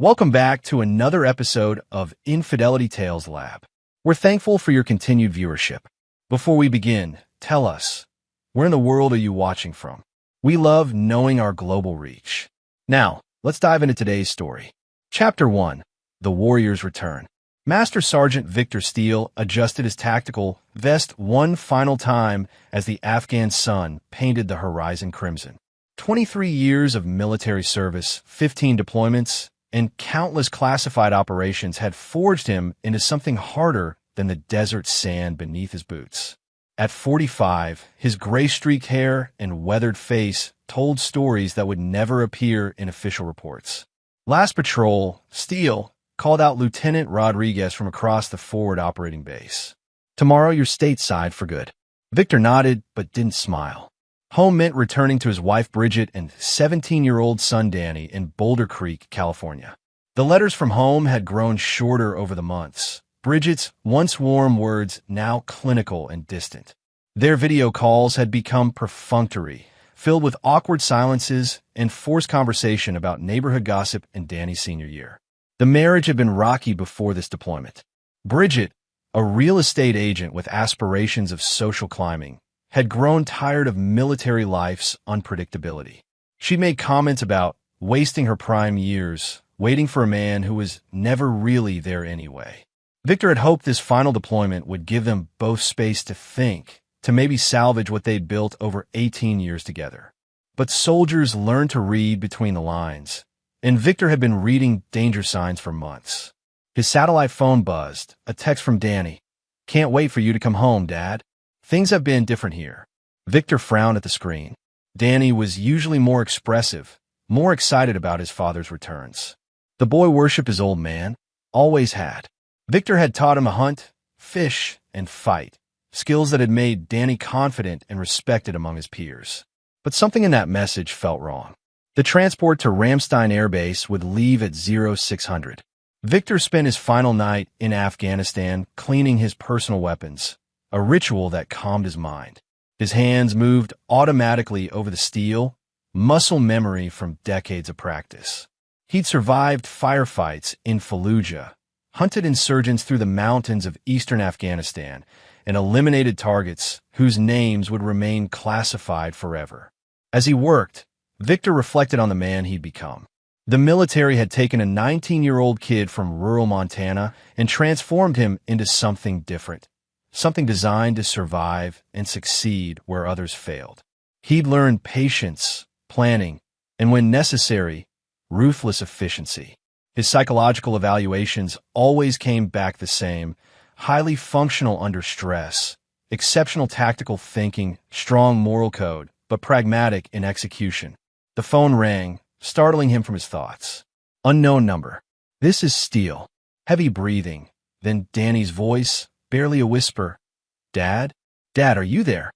Welcome back to another episode of Infidelity Tales Lab. We're thankful for your continued viewership. Before we begin, tell us, where in the world are you watching from? We love knowing our global reach. Now, let's dive into today's story. Chapter 1. The Warrior's Return. Master Sergeant Victor Steele adjusted his tactical vest one final time as the Afghan sun painted the horizon crimson. 23 years of military service, 15 deployments, and countless classified operations had forged him into something harder than the desert sand beneath his boots. At 45, his gray-streaked hair and weathered face told stories that would never appear in official reports. Last patrol, Steele called out Lieutenant Rodriguez from across the forward operating base. "Tomorrow you're stateside for good." Victor nodded but didn't smile. Home meant returning to his wife Bridget and 17-year-old son Danny in Boulder Creek, California. The letters from home had grown shorter over the months, Bridget's once warm words now clinical and distant. Their video calls had become perfunctory, filled with awkward silences and forced conversation about neighborhood gossip and Danny's senior year. The marriage had been rocky before this deployment. Bridget, a real estate agent with aspirations of social climbing, had grown tired of military life's unpredictability. She made comments about wasting her prime years, waiting for a man who was never really there anyway. Victor had hoped this final deployment would give them both space to think, to maybe salvage what they'd built over 18 years together. But soldiers learn to read between the lines, and Victor had been reading danger signs for months. His satellite phone buzzed, a text from Danny. "Can't wait for you to come home, Dad. Things have been different here." Victor frowned at the screen. Danny was usually more expressive, more excited about his father's returns. The boy worshipped his old man, always had. Victor had taught him to hunt, fish, and fight, skills that had made Danny confident and respected among his peers. But something in that message felt wrong. The transport to Ramstein Air Base would leave at 0600. Victor spent his final night in Afghanistan cleaning his personal weapons, a ritual that calmed his mind. His hands moved automatically over the steel, muscle memory from decades of practice. He'd survived firefights in Fallujah, hunted insurgents through the mountains of eastern Afghanistan, and eliminated targets whose names would remain classified forever. As he worked, Victor reflected on the man he'd become. The military had taken a 19-year-old kid from rural Montana and transformed him into something different. Something designed to survive and succeed where others failed. He'd learned patience, planning, and when necessary, ruthless efficiency. His psychological evaluations always came back the same: highly functional under stress, exceptional tactical thinking, strong moral code, but pragmatic in execution. The phone rang, startling him from his thoughts. Unknown number. "This is Steele." Heavy breathing, then Danny's voice, barely a whisper. "Dad? Dad, are you there?"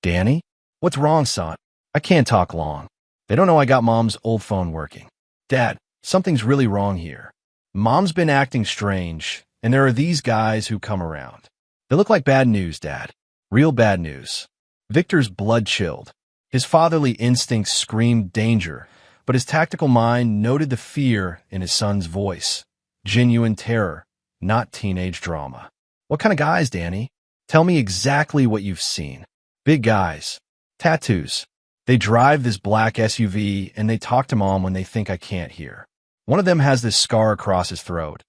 "Danny? What's wrong, son? I can't talk long. They don't know I got Mom's old phone working." "Dad, something's really wrong here. Mom's been acting strange, and there are these guys who come around. They look like bad news, Dad. Real bad news." Victor's blood chilled. His fatherly instincts screamed danger, but his tactical mind noted the fear in his son's voice. Genuine terror, not teenage drama. "What kind of guys, Danny? Tell me exactly what you've seen." "Big guys. Tattoos. They drive this black SUV, and they talk to Mom when they think I can't hear. One of them has this scar across his throat,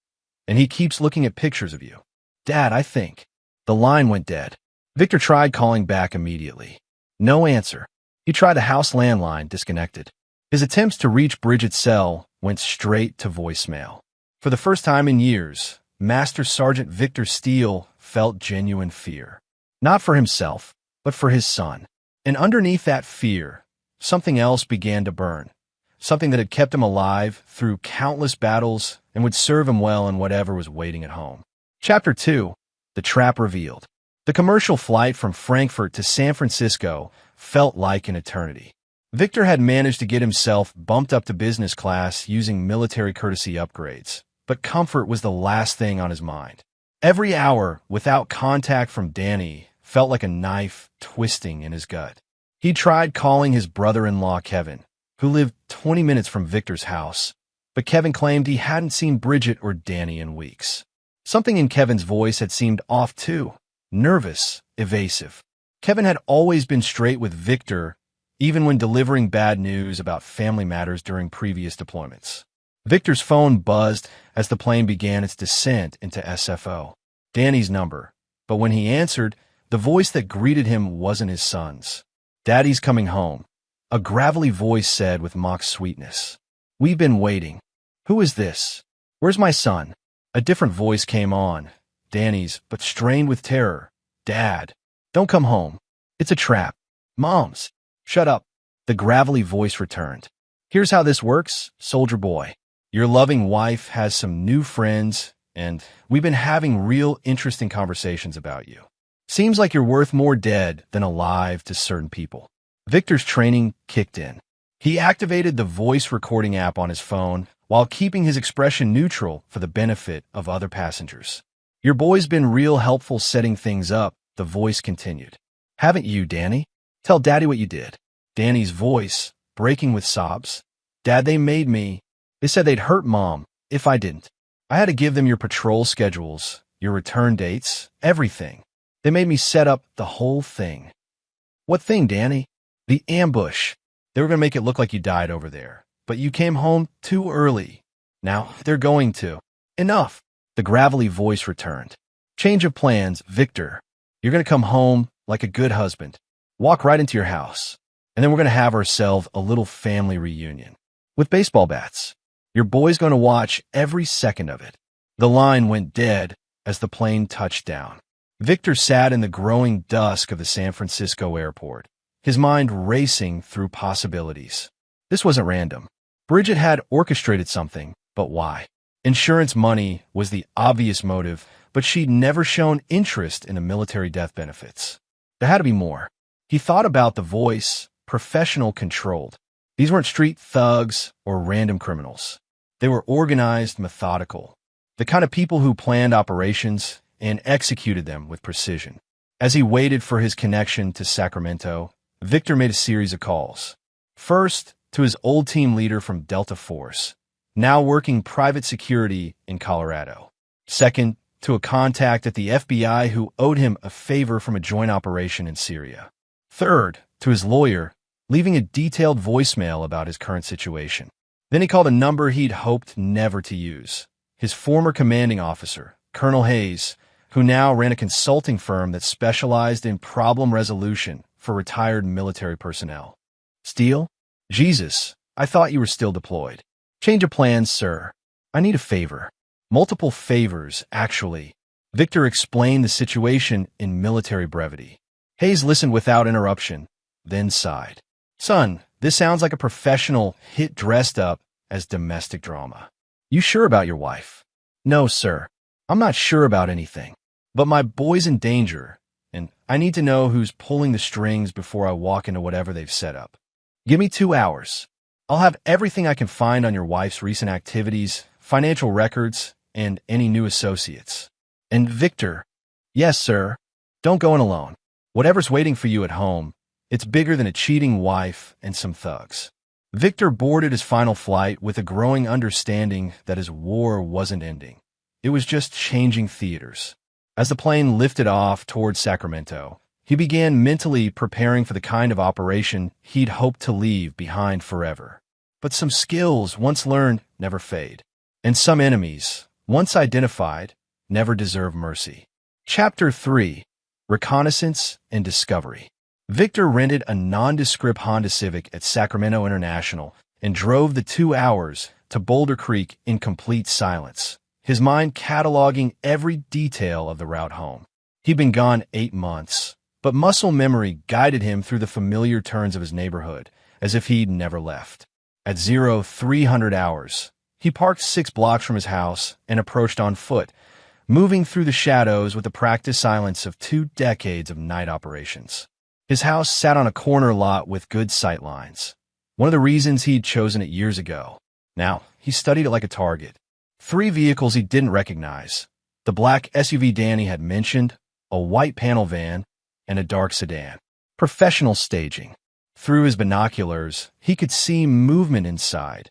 and he keeps looking at pictures of you." "Dad, I think." The line went dead. Victor tried calling back immediately. No answer. He tried the house landline, disconnected. His attempts to reach Bridget's cell went straight to voicemail. For the first time in years, Master Sergeant Victor Steele felt genuine fear. Not for himself, but for his son. And underneath that fear, something else began to burn. Something that had kept him alive through countless battles and would serve him well in whatever was waiting at home. Chapter 2. The Trap Revealed. The commercial flight from Frankfurt to San Francisco felt like an eternity. Victor had managed to get himself bumped up to business class using military courtesy upgrades, but comfort was the last thing on his mind. Every hour without contact from Danny felt like a knife twisting in his gut. He tried calling his brother-in-law Kevin, who lived 20 minutes from Victor's house, but Kevin claimed he hadn't seen Bridget or Danny in weeks. Something in Kevin's voice had seemed off too, nervous, evasive. Kevin had always been straight with Victor, even when delivering bad news about family matters during previous deployments. Victor's phone buzzed as the plane began its descent into SFO. Danny's number. But when he answered, the voice that greeted him wasn't his son's. "Daddy's coming home," a gravelly voice said with mock sweetness. "We've been waiting." "Who is this? Where's my son?" A different voice came on, Danny's, but strained with terror. "Dad, don't come home. It's a trap. Mom's." "Shut up," the gravelly voice returned. "Here's how this works, soldier boy. Your loving wife has some new friends, and we've been having real interesting conversations about you. Seems like you're worth more dead than alive to certain people." Victor's training kicked in. He activated the voice recording app on his phone while keeping his expression neutral for the benefit of other passengers. "Your boy's been real helpful setting things up," the voice continued. "Haven't you, Danny? Tell Daddy what you did." Danny's voice, breaking with sobs. "Dad, they made me. They said they'd hurt Mom if I didn't. I had to give them your patrol schedules, your return dates, everything. They made me set up the whole thing." "What thing, Danny?" "The ambush. They were going to make it look like you died over there, but you came home too early. Now they're going to." "Enough," the gravelly voice returned. "Change of plans, Victor. You're going to come home like a good husband, walk right into your house, and then we're going to have ourselves a little family reunion. With baseball bats. Your boy's going to watch every second of it." The line went dead as the plane touched down. Victor sat in the growing dusk of the San Francisco airport, his mind racing through possibilities. This wasn't random. Bridget had orchestrated something, but why? Insurance money was the obvious motive, but she'd never shown interest in the military death benefits. There had to be more. He thought about the voice, professional controlled. These weren't street thugs or random criminals. They were organized, methodical. The kind of people who planned operations and executed them with precision. As he waited for his connection to Sacramento, Victor made a series of calls. First, to his old team leader from Delta Force, now working private security in Colorado. Second, to a contact at the FBI who owed him a favor from a joint operation in Syria. Third, to his lawyer, leaving a detailed voicemail about his current situation. Then he called a number he'd hoped never to use. His former commanding officer, Colonel Hayes, who now ran a consulting firm that specialized in problem resolution for retired military personnel. "Steele? Jesus, I thought you were still deployed." "Change of plans, sir. I need a favor." "Multiple favors, actually." Victor explained the situation in military brevity. Hayes listened without interruption, then sighed. "Son, this sounds like a professional hit dressed up as domestic drama. You sure about your wife?" "No, sir. I'm not sure about anything. But my boy's in danger, and I need to know who's pulling the strings before I walk into whatever they've set up. Give me 2 hours. I'll have everything I can find on your wife's recent activities, financial records, and any new associates." "And Victor?" "Yes, sir. Don't go in alone. Whatever's waiting for you at home, it's bigger than a cheating wife and some thugs." Victor boarded his final flight with a growing understanding that his war wasn't ending. It was just changing theaters. As the plane lifted off towards Sacramento, he began mentally preparing for the kind of operation he'd hoped to leave behind forever. But some skills once learned never fade, and some enemies, once identified, never deserve mercy. Chapter 3: Reconnaissance and Discovery. Victor rented a nondescript Honda Civic at Sacramento International and drove the 2 hours to Boulder Creek in complete silence, his mind cataloging every detail of the route home. He'd been gone 8 months, but muscle memory guided him through the familiar turns of his neighborhood, as if he'd never left. At 0300 hours, he parked 6 blocks from his house and approached on foot, moving through the shadows with the practiced silence of 2 decades of night operations. His house sat on a corner lot with good sight lines, one of the reasons he'd chosen it years ago. Now, he studied it like a target. 3 vehicles he didn't recognize: the black SUV Danny had mentioned, a white panel van, and a dark sedan. Professional staging. Through his binoculars, he could see movement inside,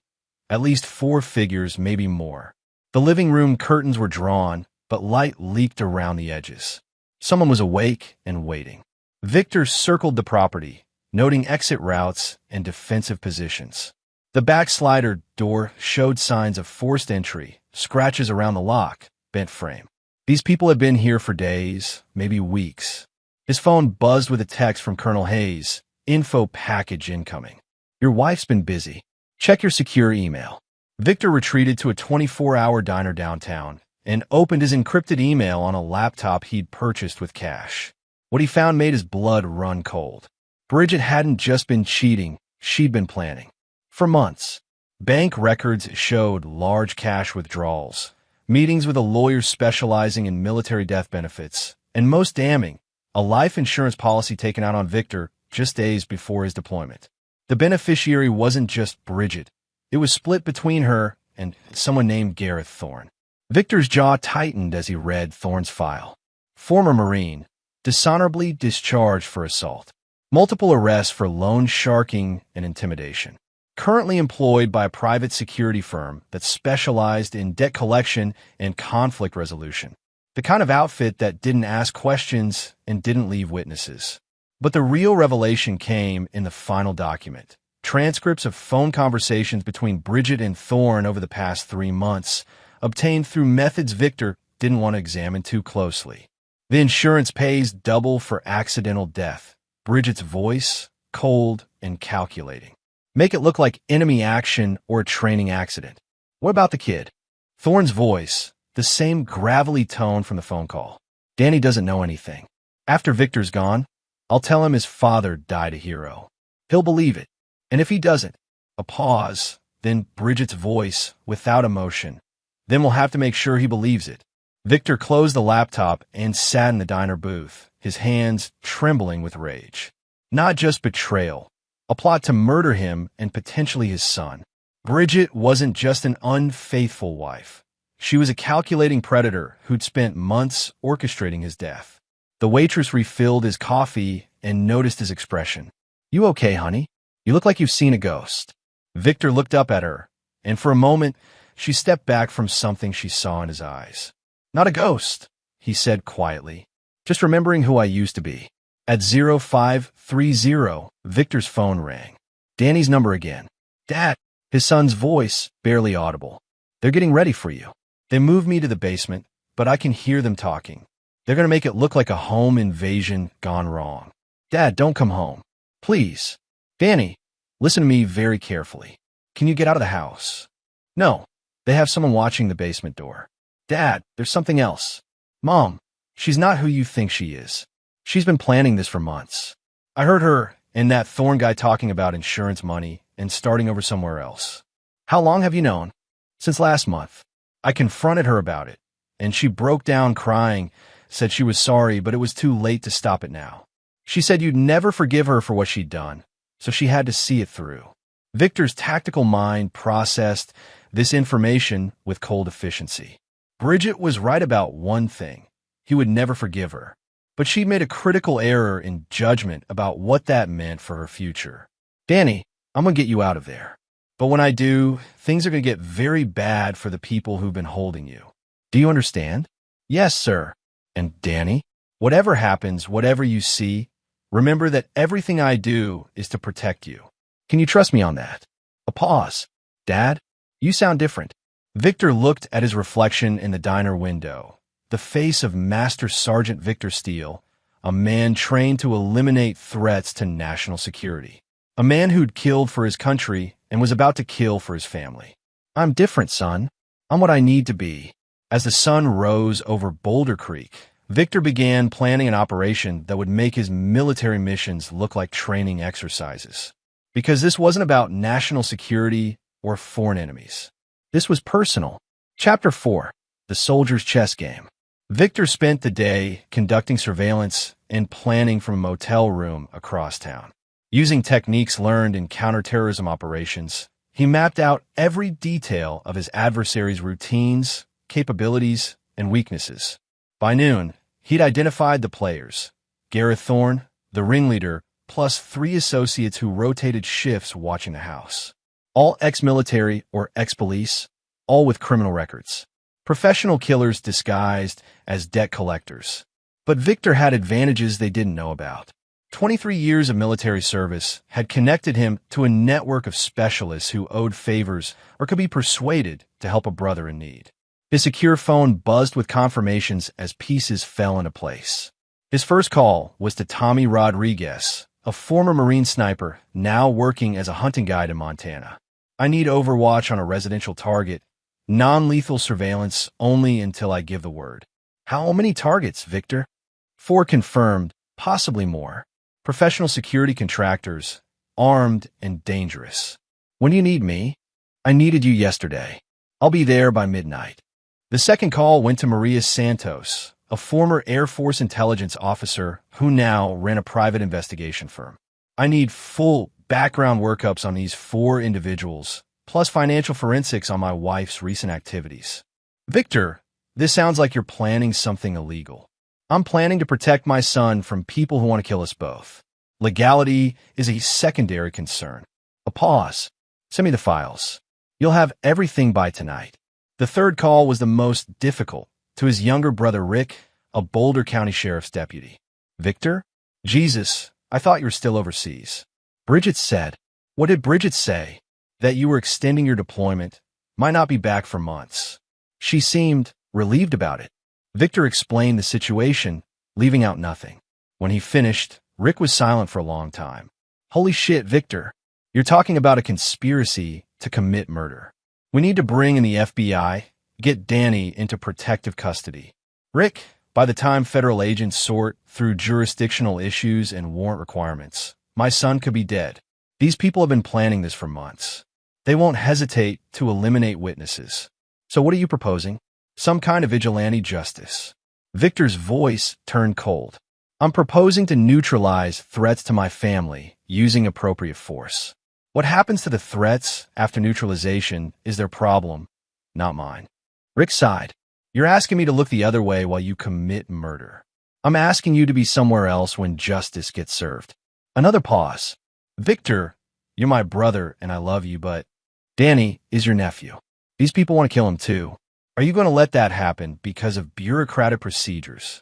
At least 4 figures, maybe more. The living room curtains were drawn, but light leaked around the edges. Someone was awake and waiting. Victor circled the property, noting exit routes and defensive positions. The back slider door showed signs of forced entry, scratches around the lock, bent frame. These people had been here for days, maybe weeks. His phone buzzed with a text from Colonel Hayes. Info package incoming. Your wife's been busy. Check your secure email. Victor retreated to a 24-hour diner downtown and opened his encrypted email on a laptop he'd purchased with cash. What he found made his blood run cold. Bridget hadn't just been cheating, she'd been planning. For months. Bank records showed large cash withdrawals, meetings with a lawyer specializing in military death benefits, and most damning, a life insurance policy taken out on Victor just days before his deployment. The beneficiary wasn't just Bridget. It was split between her and someone named Gareth Thorne. Victor's jaw tightened as he read Thorne's file. Former Marine, dishonorably discharged for assault. Multiple arrests for loan sharking and intimidation. Currently employed by a private security firm that specialized in debt collection and conflict resolution. The kind of outfit that didn't ask questions and didn't leave witnesses. But the real revelation came in the final document. Transcripts of phone conversations between Bridget and Thorne over the past 3 months, obtained through methods Victor didn't want to examine too closely. The insurance pays double for accidental death. Bridget's voice, cold and calculating. Make it look like enemy action or a training accident. What about the kid? Thorne's voice, the same gravelly tone from the phone call. Danny doesn't know anything. After Victor's gone, I'll tell him his father died a hero. He'll believe it. And if he doesn't, a pause, then Bridget's voice, without emotion. Then we'll have to make sure he believes it. Victor closed the laptop and sat in the diner booth, his hands trembling with rage. Not just betrayal, a plot to murder him and potentially his son. Bridget wasn't just an unfaithful wife. She was a calculating predator who'd spent months orchestrating his death. The waitress refilled his coffee and noticed his expression. You okay, honey? You look like you've seen a ghost. Victor looked up at her, and for a moment, she stepped back from something she saw in his eyes. Not a ghost, he said quietly. Just remembering who I used to be. At 0530, Victor's phone rang. Danny's number again. Dad, his son's voice, barely audible. They're getting ready for you. They moved me to the basement, but I can hear them talking. They're going to make it look like a home invasion gone wrong. Dad, don't come home. Please. Danny, listen to me very carefully. Can you get out of the house? No. They have someone watching the basement door. Dad, there's something else. Mom, she's not who you think she is. She's been planning this for months. I heard her and that Thorne guy talking about insurance money and starting over somewhere else. How long have you known? Since last month. I confronted her about it, and she broke down crying, said she was sorry, but it was too late to stop it now. She said you'd never forgive her for what she'd done, so she had to see it through. Victor's tactical mind processed this information with cold efficiency. Bridget was right about one thing. He would never forgive her. But she made a critical error in judgment about what that meant for her future. Danny, I'm going to get you out of there. But when I do, things are going to get very bad for the people who've been holding you. Do you understand? Yes, sir. And Danny, whatever happens, whatever you see, remember that everything I do is to protect you. Can you trust me on that? A pause. Dad, you sound different. Victor looked at his reflection in the diner window. The face of Master Sergeant Victor Steele, a man trained to eliminate threats to national security. A man who'd killed for his country and was about to kill for his family. I'm different, son. I'm what I need to be. As the sun rose over Boulder Creek, Victor began planning an operation that would make his military missions look like training exercises. Because this wasn't about national security or foreign enemies. This was personal. Chapter 4. The Soldier's Chess Game. Victor spent the day conducting surveillance and planning from a motel room across town. Using techniques learned in counterterrorism operations, he mapped out every detail of his adversary's routines, capabilities, and weaknesses. By noon, he'd identified the players, Gareth Thorne, the ringleader, plus 3 associates who rotated shifts watching the house. All ex-military or ex-police, all with criminal records. Professional killers disguised as debt collectors. But Victor had advantages they didn't know about. 23 years of military service had connected him to a network of specialists who owed favors or could be persuaded to help a brother in need. His secure phone buzzed with confirmations as pieces fell into place. His first call was to Tommy Rodriguez, a former Marine sniper now working as a hunting guide in Montana. I need overwatch on a residential target. Non-lethal surveillance only until I give the word. How many targets, Victor? 4 confirmed, possibly more. Professional security contractors, armed and dangerous. When do you need me? I needed you yesterday. I'll be there by midnight. The second call went to Maria Santos, a former Air Force intelligence officer who now ran a private investigation firm. I need full background workups on these 4 individuals, plus financial forensics on my wife's recent activities. Victor, this sounds like you're planning something illegal. I'm planning to protect my son from people who want to kill us both. Legality is a secondary concern. A pause. Send me the files. You'll have everything by tonight. The third call was the most difficult, to his younger brother Rick, a Boulder County Sheriff's deputy. Victor? Jesus, I thought you were still overseas. Bridget said. What did Bridget say? That you were extending your deployment, might not be back for months. She seemed relieved about it. Victor explained the situation, leaving out nothing. When he finished, Rick was silent for a long time. Holy shit, Victor. You're talking about a conspiracy to commit murder. We need to bring in the FBI, get Danny into protective custody. Rick, by the time federal agents sort through jurisdictional issues and warrant requirements, my son could be dead. These people have been planning this for months. They won't hesitate to eliminate witnesses. So what are you proposing? Some kind of vigilante justice. Victor's voice turned cold. I'm proposing to neutralize threats to my family using appropriate force. What happens to the threats after neutralization is their problem, not mine. Rick sighed. You're asking me to look the other way while you commit murder. I'm asking you to be somewhere else when justice gets served. Another pause. Victor, you're my brother and I love you, but Danny is your nephew. These people want to kill him too. Are you going to let that happen because of bureaucratic procedures?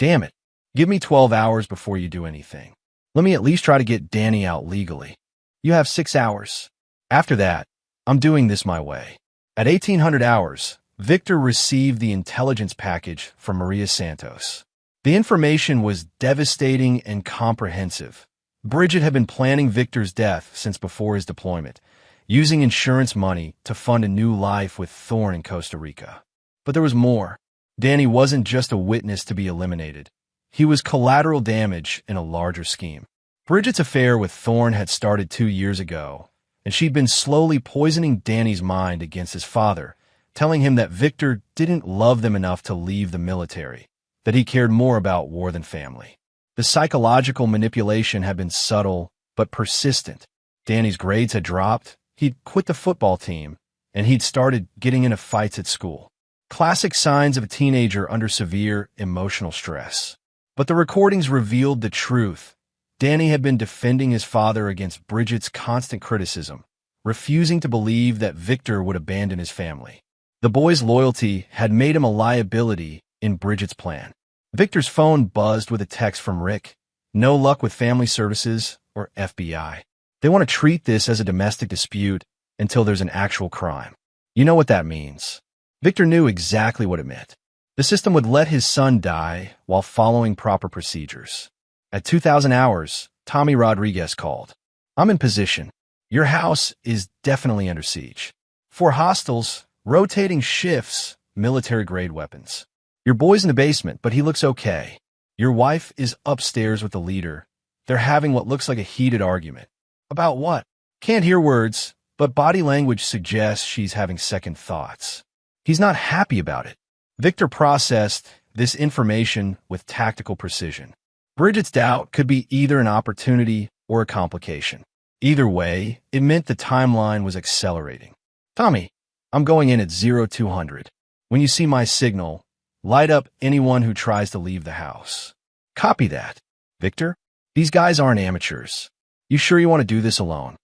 Damn it. Give me 12 hours before you do anything. Let me at least try to get Danny out legally. You have 6 hours. After that, I'm doing this my way. At 1800 hours, Victor received the intelligence package from Maria Santos. The information was devastating and comprehensive. Bridget had been planning Victor's death since before his deployment, using insurance money to fund a new life with Thorne in Costa Rica. But there was more. Danny wasn't just a witness to be eliminated. He was collateral damage in a larger scheme. Bridget's affair with Thorne had started 2 years ago, and she'd been slowly poisoning Danny's mind against his father, telling him that Victor didn't love them enough to leave the military, that he cared more about war than family. The psychological manipulation had been subtle but persistent. Danny's grades had dropped, he'd quit the football team, and he'd started getting into fights at school. Classic signs of a teenager under severe emotional stress. But the recordings revealed the truth. Danny had been defending his father against Bridget's constant criticism, refusing to believe that Victor would abandon his family. The boy's loyalty had made him a liability in Bridget's plan. Victor's phone buzzed with a text from Rick. No luck with family services or FBI. They want to treat this as a domestic dispute until there's an actual crime. You know what that means. Victor knew exactly what it meant. The system would let his son die while following proper procedures. At 2000 hours, Tommy Rodriguez called. I'm in position. Your house is definitely under siege. 4 hostiles, rotating shifts, military-grade weapons. Your boy's in the basement, but he looks okay. Your wife is upstairs with the leader. They're having what looks like a heated argument. About what? Can't hear words, but body language suggests she's having second thoughts. He's not happy about it. Victor processed this information with tactical precision. Bridget's doubt could be either an opportunity or a complication. Either way, it meant the timeline was accelerating. Tommy, I'm going in at 0200. When you see my signal, light up anyone who tries to leave the house. Copy that. Victor, these guys aren't amateurs. You sure you want to do this alone?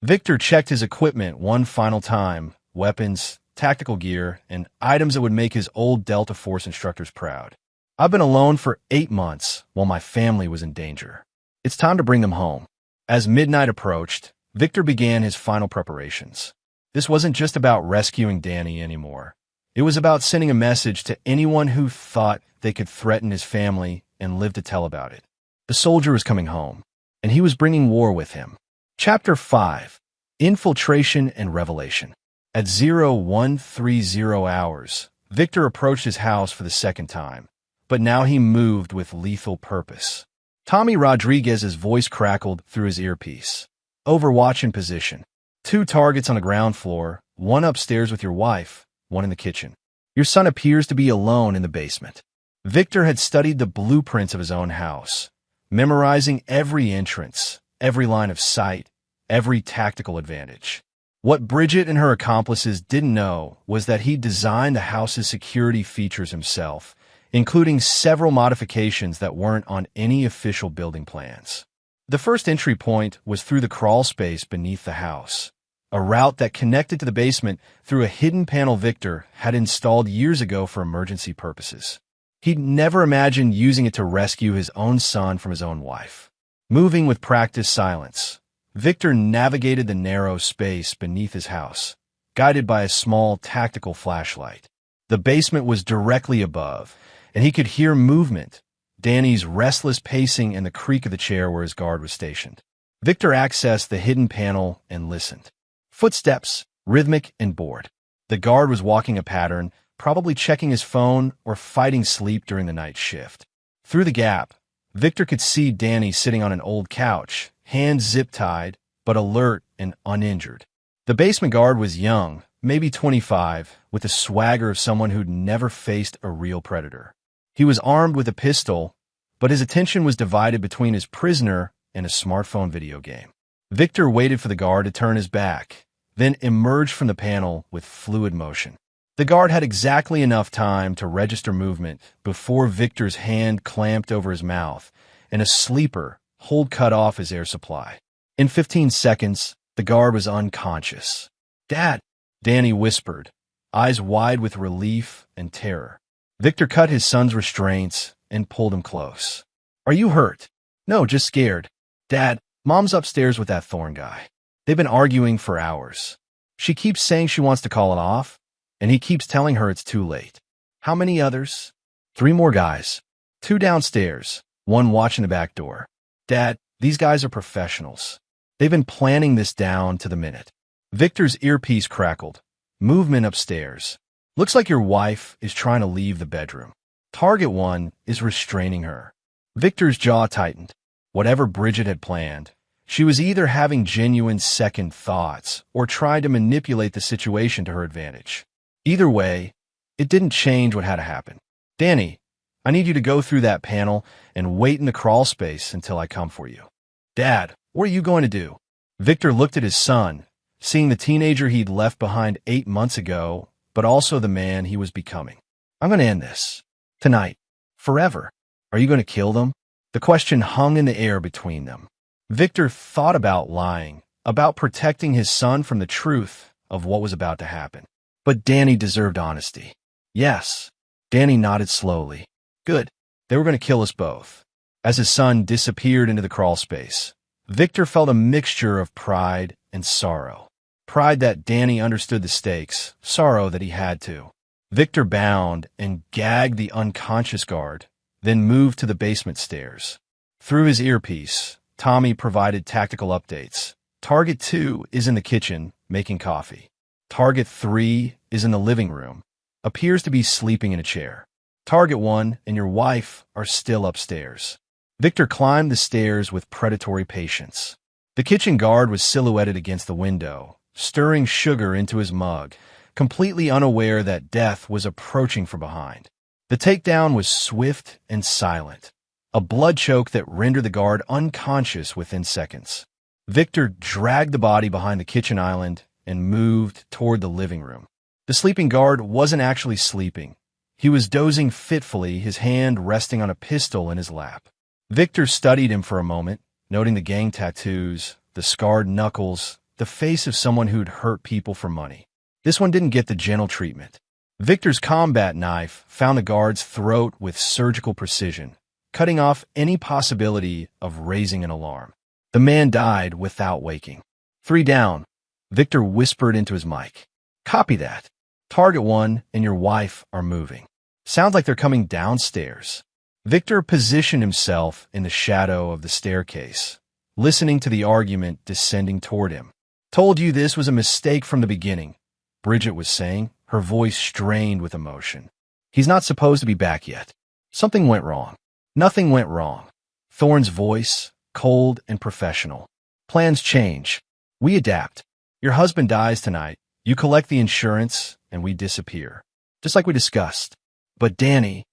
Victor checked his equipment one final time, weapons, tactical gear, and items that would make his old Delta Force instructors proud. I've been alone for 8 months while my family was in danger. It's time to bring them home. As midnight approached, Victor began his final preparations. This wasn't just about rescuing Danny anymore. It was about sending a message to anyone who thought they could threaten his family and live to tell about it. The soldier was coming home, and he was bringing war with him. Chapter 5. Infiltration and Revelation. At 0130 hours, Victor approached his house for the second time, but now he moved with lethal purpose. Tommy Rodriguez's voice crackled through his earpiece. Overwatch in position. 2 targets on the ground floor, 1 upstairs with your wife, 1 in the kitchen. Your son appears to be alone in the basement. Victor had studied the blueprints of his own house, memorizing every entrance, every line of sight, every tactical advantage. What Bridget and her accomplices didn't know was that he designed the house's security features himself, including several modifications that weren't on any official building plans. The first entry point was through the crawl space beneath the house, a route that connected to the basement through a hidden panel Victor had installed years ago for emergency purposes. He'd never imagined using it to rescue his own son from his own wife. Moving with practiced silence, Victor navigated the narrow space beneath his house, guided by a small tactical flashlight. The basement was directly above, and he could hear movement, Danny's restless pacing and the creak of the chair where his guard was stationed. Victor accessed the hidden panel and listened. Footsteps, rhythmic and bored. The guard was walking a pattern, probably checking his phone or fighting sleep during the night shift. Through the gap, Victor could see Danny sitting on an old couch, hands zip-tied, but alert and uninjured. The basement guard was young, maybe 25, with the swagger of someone who'd never faced a real predator. He was armed with a pistol, but his attention was divided between his prisoner and a smartphone video game. Victor waited for the guard to turn his back, then emerged from the panel with fluid motion. The guard had exactly enough time to register movement before Victor's hand clamped over his mouth and a sleeper hold cut off his air supply. In 15 seconds, the guard was unconscious. "Dad," Danny whispered, eyes wide with relief and terror. Victor cut his son's restraints and pulled him close. "Are you hurt?" "No, just scared." "Dad, Mom's upstairs with that Thorn guy. They've been arguing for hours. She keeps saying she wants to call it off, and he keeps telling her it's too late." "How many others?" "3 more guys. 2 downstairs, 1 watching the back door." "Dad, these guys are professionals. They've been planning this down to the minute." Victor's earpiece crackled. Movement upstairs. "Looks like your wife is trying to leave the bedroom. Target 1 is restraining her." Victor's jaw tightened. Whatever Bridget had planned, she was either having genuine second thoughts or trying to manipulate the situation to her advantage. Either way, it didn't change what had to happen. "Danny, I need you to go through that panel and wait in the crawl space until I come for you." "Dad, what are you going to do?" Victor looked at his son, seeing the teenager he'd left behind 8 months ago, but also the man he was becoming. "I'm going to end this. Tonight. Forever. Are you going to kill them?" The question hung in the air between them. Victor thought about lying, about protecting his son from the truth of what was about to happen. But Danny deserved honesty. "Yes." Danny nodded slowly. "Good. They were going to kill us both." As his son disappeared into the crawl space, Victor felt a mixture of pride and sorrow. Pride that Danny understood the stakes, sorrow that he had to. Victor bound and gagged the unconscious guard, then moved to the basement stairs. Through his earpiece, Tommy provided tactical updates. Target 2 is in the kitchen, making coffee. Target 3 is in the living room, appears to be sleeping in a chair. Target 1 and your wife are still upstairs. Victor climbed the stairs with predatory patience. The kitchen guard was silhouetted against the window, stirring sugar into his mug, completely unaware that death was approaching from behind. The takedown was swift and silent, a blood choke that rendered the guard unconscious within seconds. Victor dragged the body behind the kitchen island and moved toward the living room. The sleeping guard wasn't actually sleeping. He was dozing fitfully, his hand resting on a pistol in his lap. Victor studied him for a moment, noting the gang tattoos, the scarred knuckles, the face of someone who'd hurt people for money. This one didn't get the gentle treatment. Victor's combat knife found the guard's throat with surgical precision, cutting off any possibility of raising an alarm. The man died without waking. 3 down, Victor whispered into his mic. Copy that. Target 1 and your wife are moving. Sounds like they're coming downstairs. Victor positioned himself in the shadow of the staircase, listening to the argument descending toward him. Told you this was a mistake from the beginning, Bridget was saying, her voice strained with emotion. He's not supposed to be back yet. Something went wrong. Nothing went wrong. Thorne's voice, cold and professional. Plans change. We adapt. Your husband dies tonight. You collect the insurance, and we disappear. Just like we discussed. But Danny's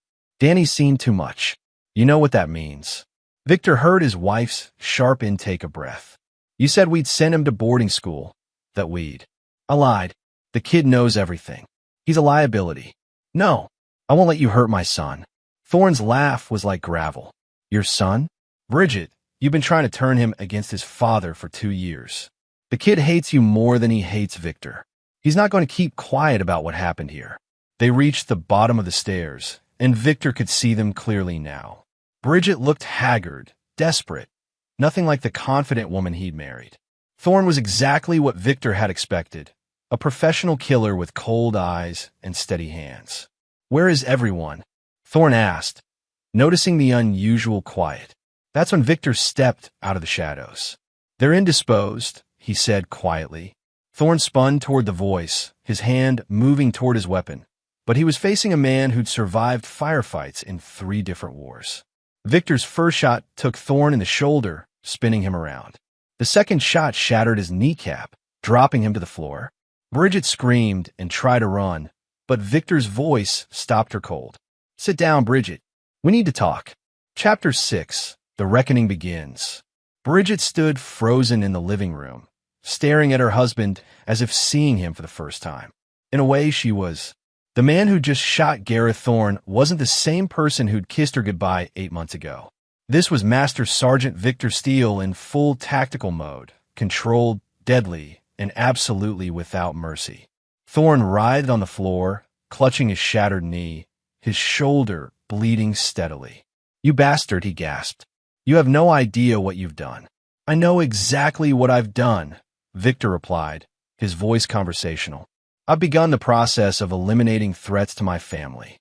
seen too much. You know what that means. Victor heard his wife's sharp intake of breath. You said we'd send him to boarding school. That we'd. I lied. The kid knows everything. He's a liability. No, I won't let you hurt my son. Thorne's laugh was like gravel. Your son? Bridget, you've been trying to turn him against his father for 2 years. The kid hates you more than he hates Victor. He's not going to keep quiet about what happened here. They reached the bottom of the stairs, and Victor could see them clearly now. Bridget looked haggard, desperate, nothing like the confident woman he'd married. Thorne was exactly what Victor had expected, a professional killer with cold eyes and steady hands. Where is everyone? Thorne asked, noticing the unusual quiet. That's when Victor stepped out of the shadows. They're indisposed, he said quietly. Thorne spun toward the voice, his hand moving toward his weapon. But he was facing a man who'd survived firefights in 3 different wars. Victor's first shot took Thorne in the shoulder, spinning him around. The second shot shattered his kneecap, dropping him to the floor. Bridget screamed and tried to run, but Victor's voice stopped her cold. Sit down, Bridget. We need to talk. Chapter 6. The Reckoning Begins. Bridget stood frozen in the living room, staring at her husband as if seeing him for the first time. In a way, she was. The man who just shot Gareth Thorne wasn't the same person who'd kissed her goodbye 8 months ago. This was Master Sergeant Victor Steele in full tactical mode, controlled, deadly, and absolutely without mercy. Thorne writhed on the floor, clutching his shattered knee, his shoulder bleeding steadily. You bastard, he gasped. You have no idea what you've done. I know exactly what I've done, Victor replied, his voice conversational. I've begun the process of eliminating threats to my family.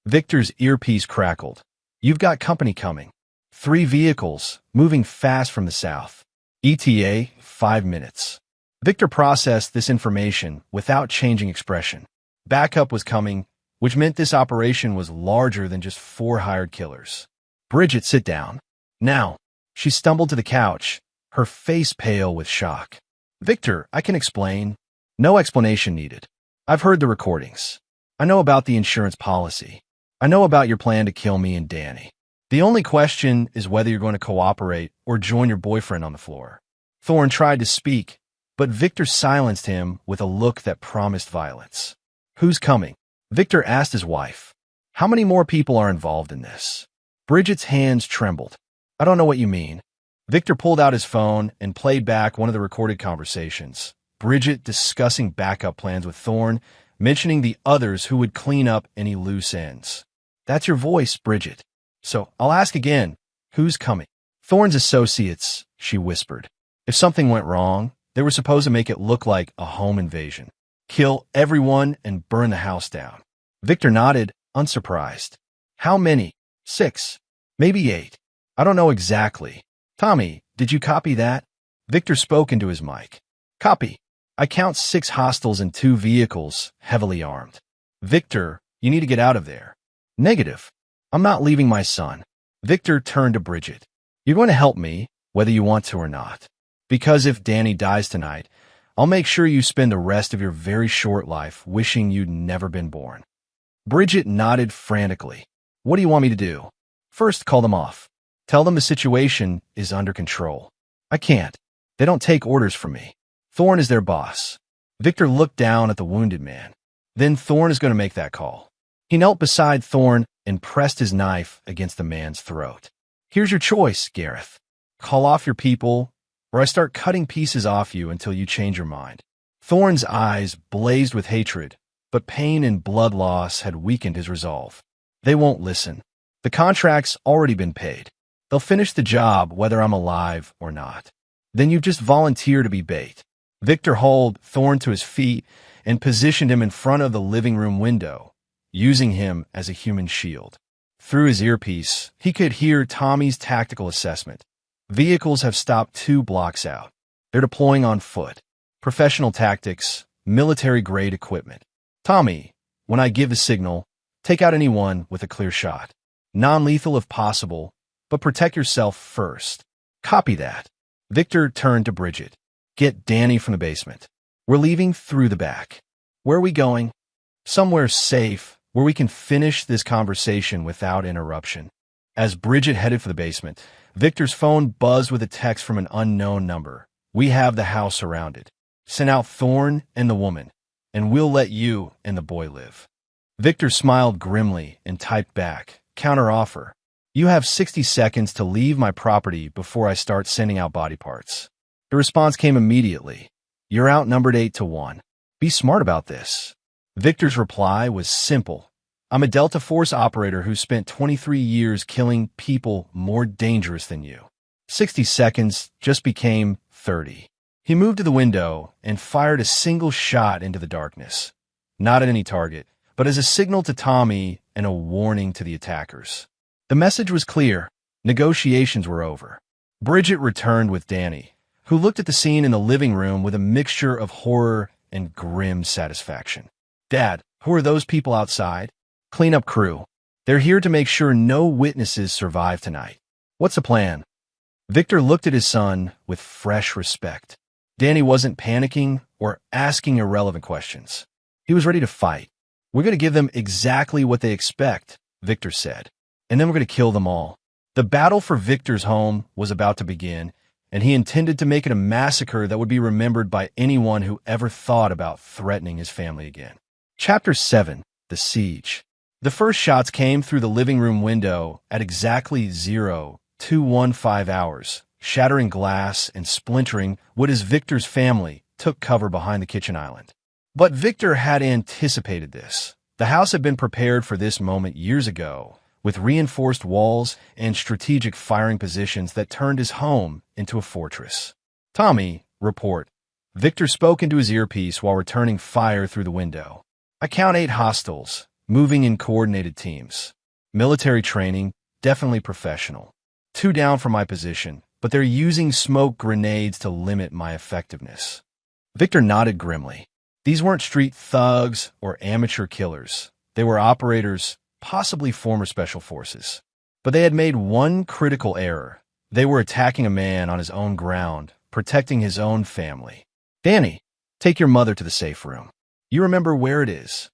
Victor's earpiece crackled. You've got company coming. 3 vehicles, moving fast from the south. ETA, 5 minutes. Victor processed this information without changing expression. Backup was coming, which meant this operation was larger than just 4 hired killers. Bridget, sit down. Now. She stumbled to the couch, her face pale with shock. Victor, I can explain. No explanation needed. I've heard the recordings. I know about the insurance policy. I know about your plan to kill me and Danny. The only question is whether you're going to cooperate or join your boyfriend on the floor. Thorne tried to speak, but Victor silenced him with a look that promised violence. Who's coming? Victor asked his wife. How many more people are involved in this? Bridget's hands trembled. I don't know what you mean. Victor pulled out his phone and played back one of the recorded conversations. Bridget discussing backup plans with Thorne, mentioning the others who would clean up any loose ends. That's your voice, Bridget. So I'll ask again, who's coming? Thorne's associates, she whispered. If something went wrong, they were supposed to make it look like a home invasion. Kill everyone and burn the house down. Victor nodded, unsurprised. How many? 6. Maybe 8. I don't know exactly. Tommy, did you copy that? Victor spoke into his mic. Copy. I count 6 hostiles and 2 vehicles, heavily armed. Victor, you need to get out of there. Negative. I'm not leaving my son. Victor turned to Bridget. You're going to help me, whether you want to or not. Because if Danny dies tonight, I'll make sure you spend the rest of your very short life wishing you'd never been born. Bridget nodded frantically. What do you want me to do? First, call them off. Tell them the situation is under control. I can't. They don't take orders from me. Thorne is their boss. Victor looked down at the wounded man. Then Thorne is going to make that call. He knelt beside Thorne and pressed his knife against the man's throat. Here's your choice, Gareth. Call off your people or I start cutting pieces off you until you change your mind." Thorne's eyes blazed with hatred, but pain and blood loss had weakened his resolve. "They won't listen. The contract's already been paid. They'll finish the job whether I'm alive or not. Then you've just volunteered to be bait." Victor hauled Thorne to his feet and positioned him in front of the living room window, using him as a human shield. Through his earpiece, he could hear Tommy's tactical assessment. "Vehicles have stopped 2 blocks out. They're deploying on foot. Professional tactics, military-grade equipment. Tommy, when I give the signal, take out anyone with a clear shot. Non-lethal if possible, but protect yourself first." "Copy that." Victor turned to Bridget. "Get Danny from the basement. We're leaving through the back." "Where are we going?" "Somewhere safe, where we can finish this conversation without interruption." As Bridget headed for the basement, Victor's phone buzzed with a text from an unknown number. "We have the house surrounded. Send out Thorne and the woman, and we'll let you and the boy live." Victor smiled grimly and typed back, "Counteroffer. You have 60 seconds to leave my property before I start sending out body parts." The response came immediately. "You're outnumbered 8-1. Be smart about this." Victor's reply was simple. "I'm a Delta Force operator who spent 23 years killing people more dangerous than you." 60 seconds just became 30. He moved to the window and fired a single shot into the darkness. Not at any target, but as a signal to Tommy and a warning to the attackers. The message was clear. Negotiations were over. Bridget returned with Danny, who looked at the scene in the living room with a mixture of horror and grim satisfaction. "Dad, who are those people outside?" "Cleanup crew. They're here to make sure no witnesses survive tonight." "What's the plan?" Victor looked at his son with fresh respect. Danny wasn't panicking or asking irrelevant questions. He was ready to fight. "We're going to give them exactly what they expect," Victor said, "and then we're going to kill them all." The battle for Victor's home was about to begin, and he intended to make it a massacre that would be remembered by anyone who ever thought about threatening his family again. Chapter 7. The Siege. The first shots came through the living room window at exactly 0215 hours, shattering glass and splintering what is Victor's family took cover behind the kitchen island. But Victor had anticipated this. The house had been prepared for this moment years ago, with reinforced walls and strategic firing positions that turned his home into a fortress. "Tommy, report." Victor spoke into his earpiece while returning fire through the window. "I count 8 hostiles, moving in coordinated teams. Military training, definitely professional. 2 down from my position, but they're using smoke grenades to limit my effectiveness." Victor nodded grimly. These weren't street thugs or amateur killers. They were operators, possibly former special forces. But they had made one critical error. They were attacking a man on his own ground, protecting his own family. "Danny, take your mother to the safe room. You remember where it is.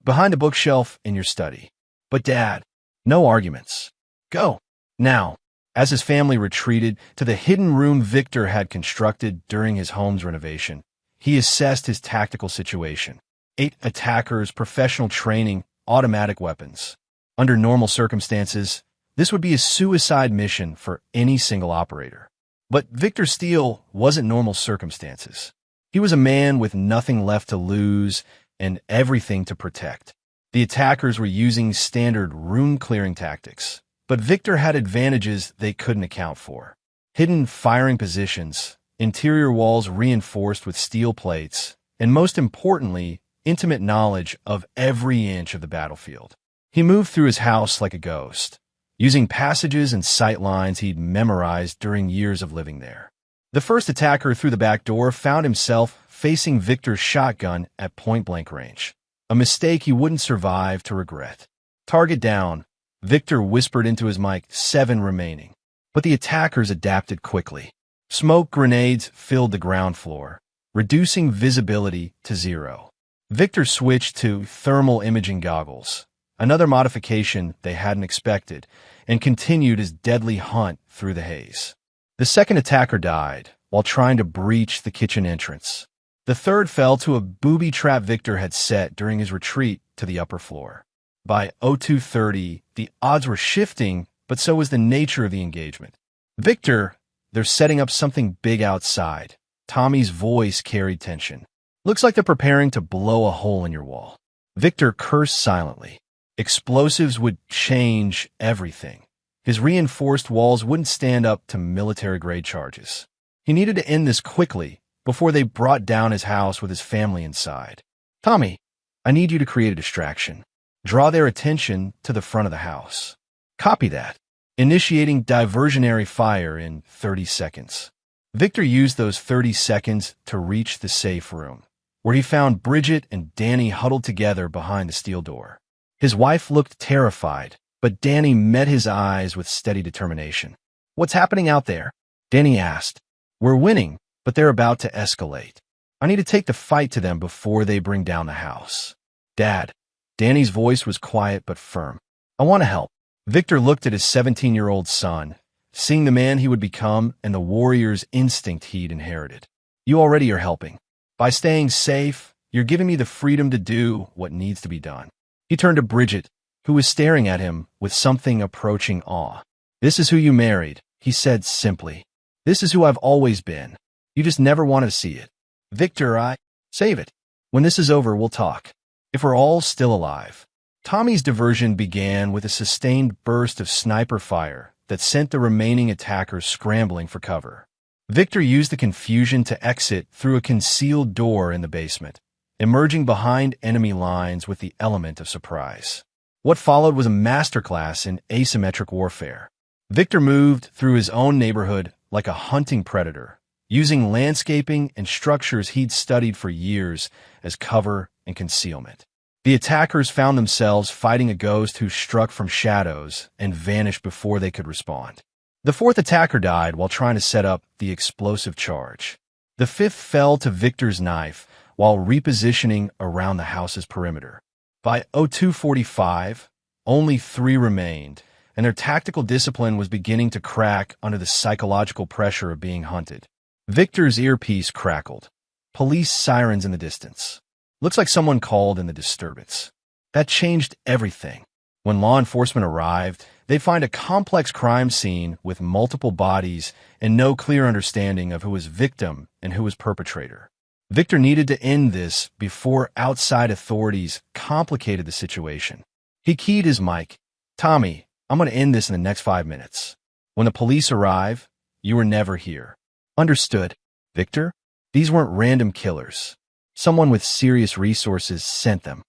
Behind a bookshelf in your study." "But Dad, no arguments. Go, now." As his family retreated to the hidden room Victor had constructed during his home's renovation, he assessed his tactical situation. 8 attackers, professional training, automatic weapons. Under normal circumstances, this would be a suicide mission for any single operator. But Victor Steele wasn't normal circumstances. He was a man with nothing left to lose and everything to protect. The attackers were using standard room-clearing tactics, but Victor had advantages they couldn't account for. Hidden firing positions, interior walls reinforced with steel plates, and most importantly, intimate knowledge of every inch of the battlefield. He moved through his house like a ghost, using passages and sight lines he'd memorized during years of living there. The first attacker through the back door found himself facing Victor's shotgun at point-blank range, a mistake he wouldn't survive to regret. "Target down," Victor whispered into his mic, 7 remaining. But the attackers adapted quickly. Smoke grenades filled the ground floor, reducing visibility to 0. Victor switched to thermal imaging goggles, another modification they hadn't expected, and continued his deadly hunt through the haze. The second attacker died while trying to breach the kitchen entrance. The third fell to a booby trap Victor had set during his retreat to the upper floor. By 0230, the odds were shifting, but so was the nature of the engagement. Victor, They're setting up something big outside. Tommy's voice carried tension. Looks like they're preparing to blow a hole in your wall. Victor cursed silently. Explosives would change everything. His reinforced walls wouldn't stand up to military-grade charges. He needed to end this quickly before they brought down his house with his family inside. Tommy, I need you to create a distraction. Draw their attention to the front of the house. Copy that. Initiating diversionary fire in 30 seconds. Victor used those 30 seconds to reach the safe room, where he found Bridget and Danny huddled together behind the steel door. His wife looked terrified, but Danny met his eyes with steady determination. What's happening out there? Danny asked. We're winning, but they're about to escalate. I need to take the fight to them before they bring down the house. Dad. Danny's voice was quiet but firm. I want to help. Victor looked at his 17-year-old son, seeing the man he would become and the warrior's instinct he'd inherited. You already are helping. By staying safe, you're giving me the freedom to do what needs to be done. He turned to Bridget, who was staring at him with something approaching awe. This is who you married, he said simply. This is who I've always been. You just never wanted to see it. Victor, save it. When this is over, we'll talk. If we're all still alive. Tommy's diversion began with a sustained burst of sniper fire that sent the remaining attackers scrambling for cover. Victor used the confusion to exit through a concealed door in the basement, emerging behind enemy lines with the element of surprise. What followed was a masterclass in asymmetric warfare. Victor moved through his own neighborhood like a hunting predator, using landscaping and structures he'd studied for years as cover and concealment. The attackers found themselves fighting a ghost who struck from shadows and vanished before they could respond. The fourth attacker died while trying to set up the explosive charge. The fifth fell to Victor's knife while repositioning around the house's perimeter. By 02:45, only 3 remained, and their tactical discipline was beginning to crack under the psychological pressure of being hunted. Victor's earpiece crackled. Police sirens in the distance. Looks like someone called in the disturbance. That changed everything. When law enforcement arrived, they'd find a complex crime scene with multiple bodies and no clear understanding of who was victim and who was perpetrator. Victor needed to end this before outside authorities complicated the situation. He keyed his mic. Tommy, I'm going to end this in the next 5 minutes. When the police arrive, you were never here. Understood. Victor, these weren't random killers. Someone with serious resources sent them.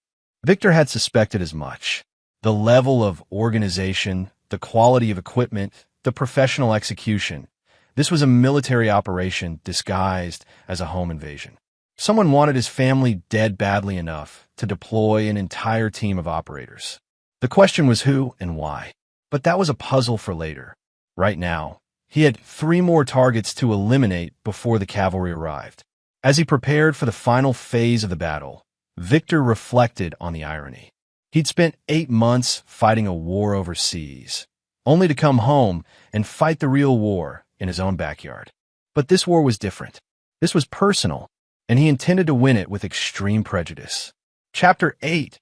Victor had suspected as much. The level of organization, the quality of equipment, the professional execution. This was a military operation disguised as a home invasion. Someone wanted his family dead badly enough to deploy an entire team of operators. The question was who and why. But that was a puzzle for later. Right now, he had 3 more targets to eliminate before the cavalry arrived. As he prepared for the final phase of the battle, Victor reflected on the irony. He'd spent 8 months fighting a war overseas, only to come home and fight the real war in his own backyard. But this war was different. This was personal, and he intended to win it with extreme prejudice. Chapter 8.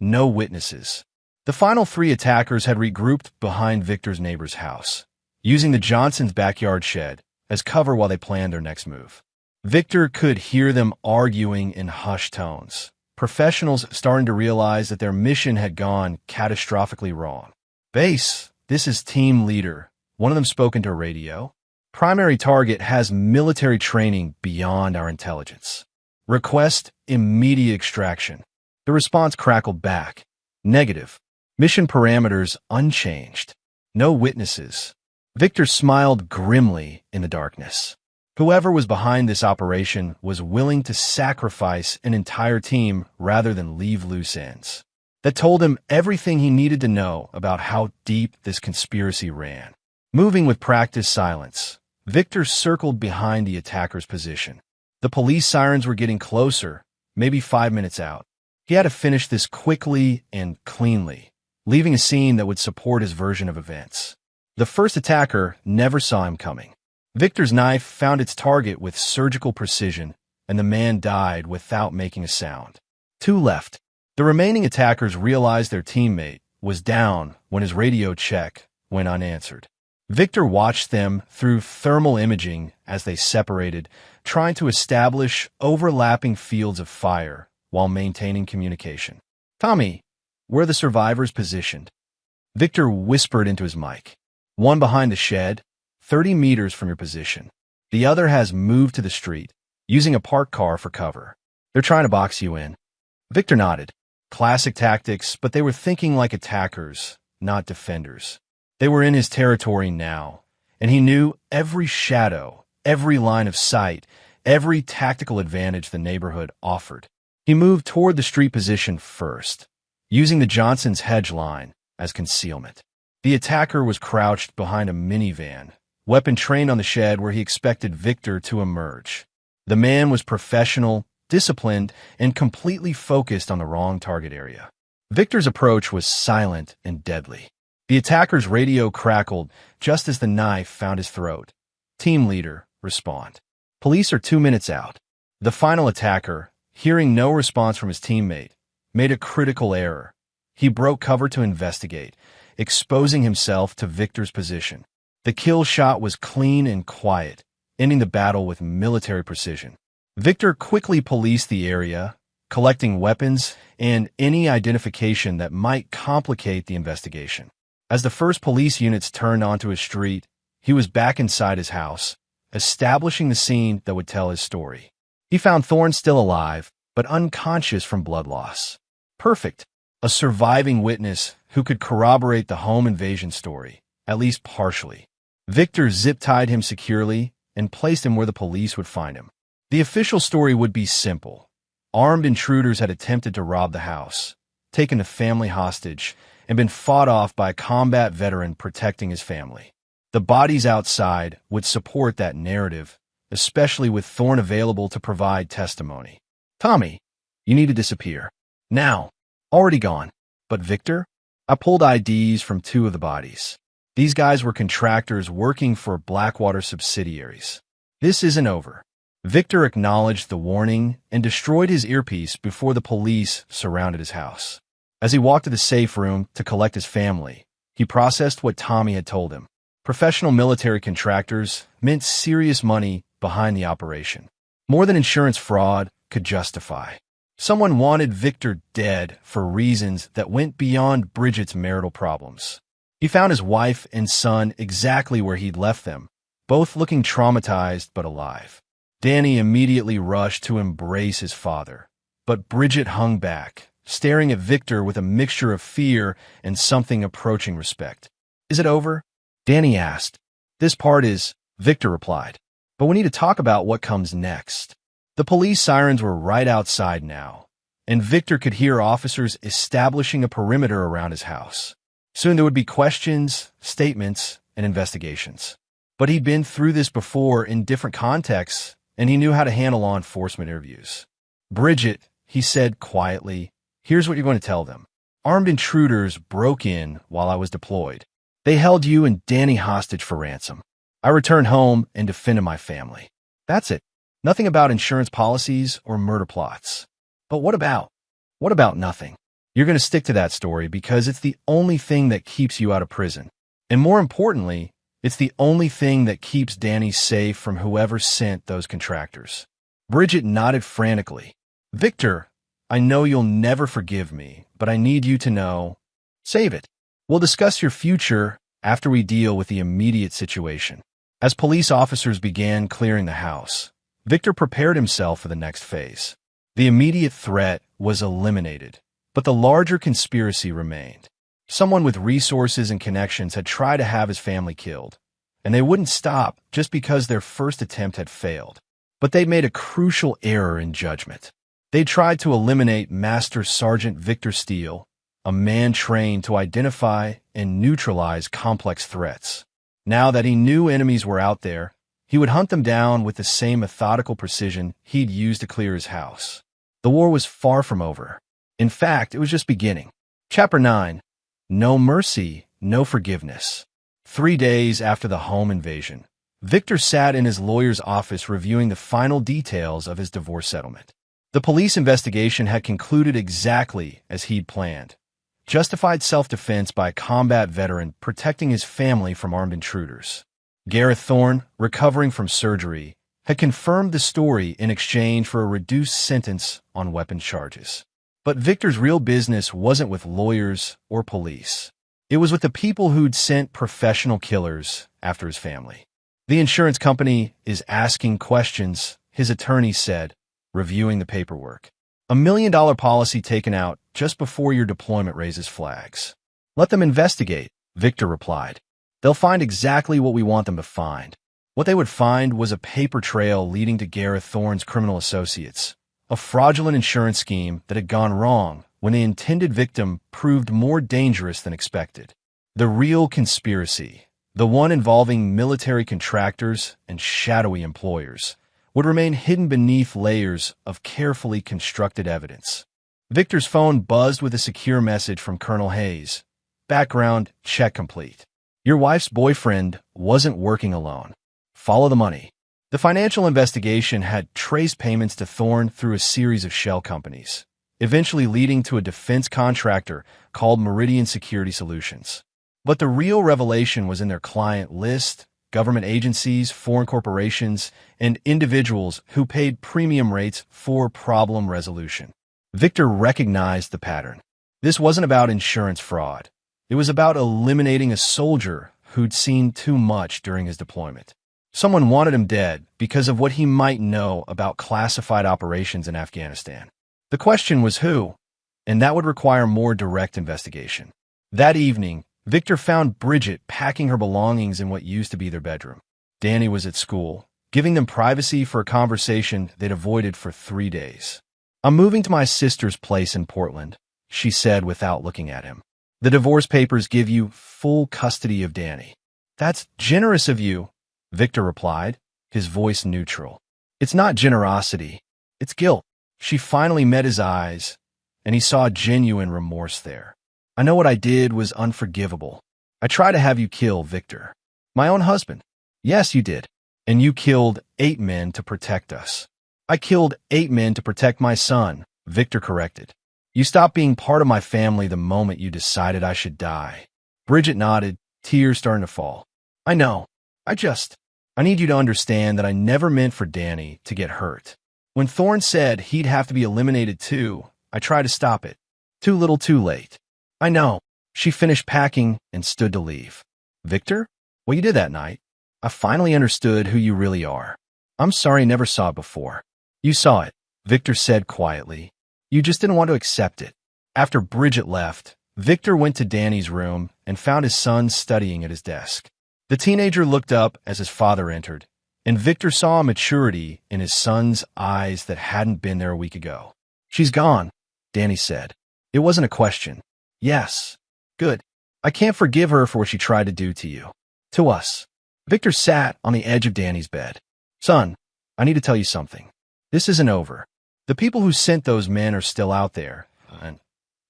No Witnesses. The final 3 attackers had regrouped behind Victor's neighbor's house, using the Johnsons' backyard shed as cover while they planned their next move. Victor could hear them arguing in hushed tones, professionals starting to realize that their mission had gone catastrophically wrong. Base, this is team leader. One of them spoke into a radio. Primary target has military training beyond our intelligence. Request immediate extraction. The response crackled back. Negative. Mission parameters unchanged. No witnesses. Victor smiled grimly in the darkness. Whoever was behind this operation was willing to sacrifice an entire team rather than leave loose ends. That told him everything he needed to know about how deep this conspiracy ran. Moving with practiced silence, Victor circled behind the attacker's position. The police sirens were getting closer, maybe 5 minutes out. He had to finish this quickly and cleanly, leaving a scene that would support his version of events. The first attacker never saw him coming. Victor's knife found its target with surgical precision, and the man died without making a sound. 2 left. The remaining attackers realized their teammate was down when his radio check went unanswered. Victor watched them through thermal imaging as they separated, trying to establish overlapping fields of fire while maintaining communication. "Tommy, where are the survivors positioned?" Victor whispered into his mic. "One behind the shed, 30 meters from your position. The other has moved to the street, using a parked car for cover. They're trying to box you in." Victor nodded. Classic tactics, but they were thinking like attackers, not defenders. They were in his territory now, and he knew every shadow, every line of sight, every tactical advantage the neighborhood offered. He moved toward the street position first, using the Johnson's hedge line as concealment. The attacker was crouched behind a minivan, weapon trained on the shed where he expected Victor to emerge. The man was professional, disciplined, and completely focused on the wrong target area. Victor's approach was silent and deadly. The attacker's radio crackled just as the knife found his throat. "Team leader, respond. Police are 2 minutes out." The final attacker, hearing no response from his teammate, made a critical error. He broke cover to investigate, exposing himself to Victor's position. The kill shot was clean and quiet, ending the battle with military precision. Victor quickly policed the area, collecting weapons and any identification that might complicate the investigation. As the first police units turned onto his street, he was back inside his house, establishing the scene that would tell his story. He found Thorne still alive, but unconscious from blood loss. Perfect. A surviving witness who could corroborate the home invasion story, at least partially. Victor zip-tied him securely and placed him where the police would find him. The official story would be simple. Armed intruders had attempted to rob the house, taken the family hostage, and been fought off by a combat veteran protecting his family. The bodies outside would support that narrative, especially with Thorne available to provide testimony. "Tommy, you need to disappear. Now." "Already gone." "But Victor?" "I pulled IDs from 2 of the bodies. These guys were contractors working for Blackwater subsidiaries. This isn't over." Victor acknowledged the warning and destroyed his earpiece before the police surrounded his house. As he walked to the safe room to collect his family, he processed what Tommy had told him. Professional military contractors meant serious money behind the operation, more than insurance fraud could justify. Someone wanted Victor dead for reasons that went beyond Bridget's marital problems. He found his wife and son exactly where he'd left them, both looking traumatized but alive. Danny immediately rushed to embrace his father, but Bridget hung back, staring at Victor with a mixture of fear and something approaching respect. "Is it over?" Danny asked. "This part is," Victor replied. "But we need to talk about what comes next." The police sirens were right outside now, and Victor could hear officers establishing a perimeter around his house. Soon there would be questions, statements, and investigations. But he'd been through this before in different contexts, and he knew how to handle law enforcement interviews. "Bridget," he said quietly, "here's what you're going to tell them. Armed intruders broke in while I was deployed. They held you and Danny hostage for ransom. I returned home and defended my family. That's it. Nothing about insurance policies or murder plots." "But what about nothing?" "You're going to stick to that story because it's the only thing that keeps you out of prison. And more importantly, it's the only thing that keeps Danny safe from whoever sent those contractors." Bridget nodded frantically. "Victor, I know you'll never forgive me, but I need you to know. Save it. We'll discuss your future after we deal with the immediate situation." As police officers began clearing the house, Victor prepared himself for the next phase. The immediate threat was eliminated, but the larger conspiracy remained. Someone with resources and connections had tried to have his family killed, and they wouldn't stop just because their first attempt had failed. But they made a crucial error in judgment. They tried to eliminate Master Sergeant Victor Steele, a man trained to identify and neutralize complex threats. Now that he knew enemies were out there, he would hunt them down with the same methodical precision he'd used to clear his house. The war was far from over. In fact, it was just beginning. Chapter 9. No Mercy, No Forgiveness. 3 days after the home invasion, Victor sat in his lawyer's office reviewing the final details of his divorce settlement. The police investigation had concluded exactly as he'd planned. justified self-defense by a combat veteran protecting his family from armed intruders. Gareth Thorne, recovering from surgery, had confirmed the story in exchange for a reduced sentence on weapons charges. But Victor's real business wasn't with lawyers or police. It was with the people who'd sent professional killers after his family. The insurance company is asking questions, his attorney said, reviewing the paperwork. $1 million policy taken out just before your deployment raises flags. Let them investigate, Victor replied. They'll find exactly what we want them to find. What they would find was a paper trail leading to Gareth Thorne's criminal associates, a fraudulent insurance scheme that had gone wrong when the intended victim proved more dangerous than expected. The real conspiracy, the one involving military contractors and shadowy employers, would remain hidden beneath layers of carefully constructed evidence. Victor's phone buzzed with a secure message from Colonel Hayes. Background check complete. Your wife's boyfriend wasn't working alone. Follow the money. The financial investigation had traced payments to Thorne through a series of shell companies, eventually leading to a defense contractor called Meridian Security Solutions. But the real revelation was in their client list, government agencies, foreign corporations, and individuals who paid premium rates for problem resolution. Victor recognized the pattern. This wasn't about insurance fraud. It was about eliminating a soldier who'd seen too much during his deployment. Someone wanted him dead because of what he might know about classified operations in Afghanistan. The question was who, and that would require more direct investigation. That evening, Victor found Bridget packing her belongings in what used to be their bedroom. Danny was at school, giving them privacy for a conversation they'd avoided for 3 days. I'm moving to my sister's place in Portland, she said without looking at him. The divorce papers give you full custody of Danny. That's generous of you, Victor replied, his voice neutral. It's not generosity, it's guilt. She finally met his eyes, and he saw genuine remorse there. I know what I did was unforgivable. I tried to have you kill Victor. My own husband. Yes, you did. And you killed 8 men to protect us. I killed 8 men to protect my son, Victor corrected. You stopped being part of my family the moment you decided I should die. Bridget nodded, tears starting to fall. I know. I need you to understand that I never meant for Danny to get hurt. When Thorne said he'd have to be eliminated too, I tried to stop it. Too little too late. I know. She finished packing and stood to leave. Victor? What you did that night? I finally understood who you really are. I'm sorry I never saw it before. You saw it, Victor said quietly. You just didn't want to accept it. After Bridget left, Victor went to Danny's room and found his son studying at his desk. The teenager looked up as his father entered, and Victor saw a maturity in his son's eyes that hadn't been there a week ago. She's gone, Danny said. It wasn't a question. Yes. Good. I can't forgive her for what she tried to do to you. To us. Victor sat on the edge of Danny's bed. Son, I need to tell you something. This isn't over. The people who sent those men are still out there, and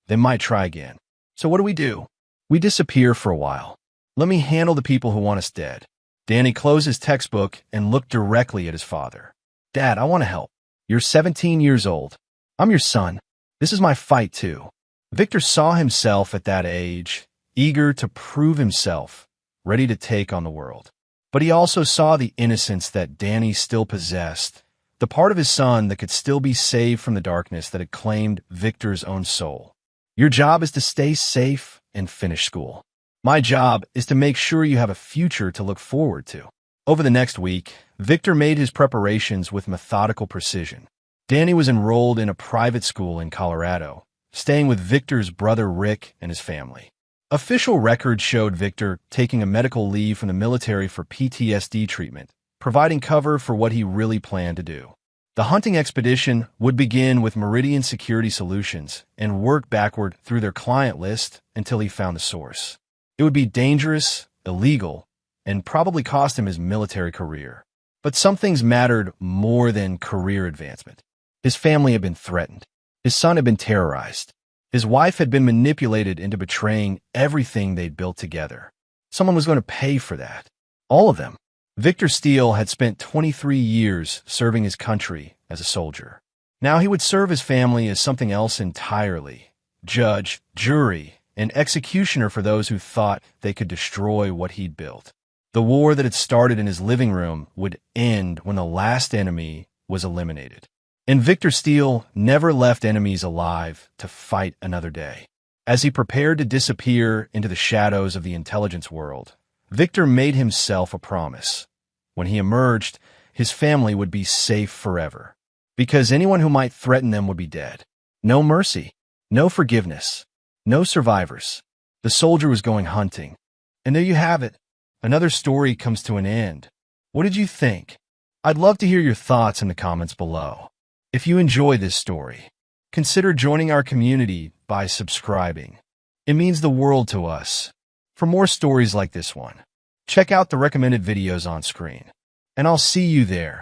they might try again. So what do? We disappear for a while. Let me handle the people who want us dead. Danny closed his textbook and looked directly at his father. Dad, I want to help. You're 17 years old. I'm your son. This is my fight too. Victor saw himself at that age, eager to prove himself, ready to take on the world. But he also saw the innocence that Danny still possessed, the part of his son that could still be saved from the darkness that had claimed Victor's own soul. Your job is to stay safe and finish school. My job is to make sure you have a future to look forward to. Over the next week, Victor made his preparations with methodical precision. Danny was enrolled in a private school in Colorado, staying with Victor's brother Rick and his family. Official records showed Victor taking a medical leave from the military for PTSD treatment, providing cover for what he really planned to do. The hunting expedition would begin with Meridian Security Solutions and work backward through their client list until he found the source. It would be dangerous, illegal, and probably cost him his military career. But some things mattered more than career advancement. His family had been threatened. His son had been terrorized. His wife had been manipulated into betraying everything they'd built together. Someone was going to pay for that. All of them. Victor Steele had spent 23 years serving his country as a soldier. Now he would serve his family as something else entirely. Judge, jury, an executioner for those who thought they could destroy what he'd built. The war that had started in his living room would end when the last enemy was eliminated. And Victor Steele never left enemies alive to fight another day. As he prepared to disappear into the shadows of the intelligence world, Victor made himself a promise. When he emerged, his family would be safe forever, because anyone who might threaten them would be dead. No mercy, no forgiveness, no survivors. The soldier was going hunting. And there you have it. Another story comes to an end. What did you think? I'd love to hear your thoughts in the comments below. If you enjoy this story, consider joining our community by subscribing. It means the world to us. For more stories like this one, check out the recommended videos on screen. And I'll see you there.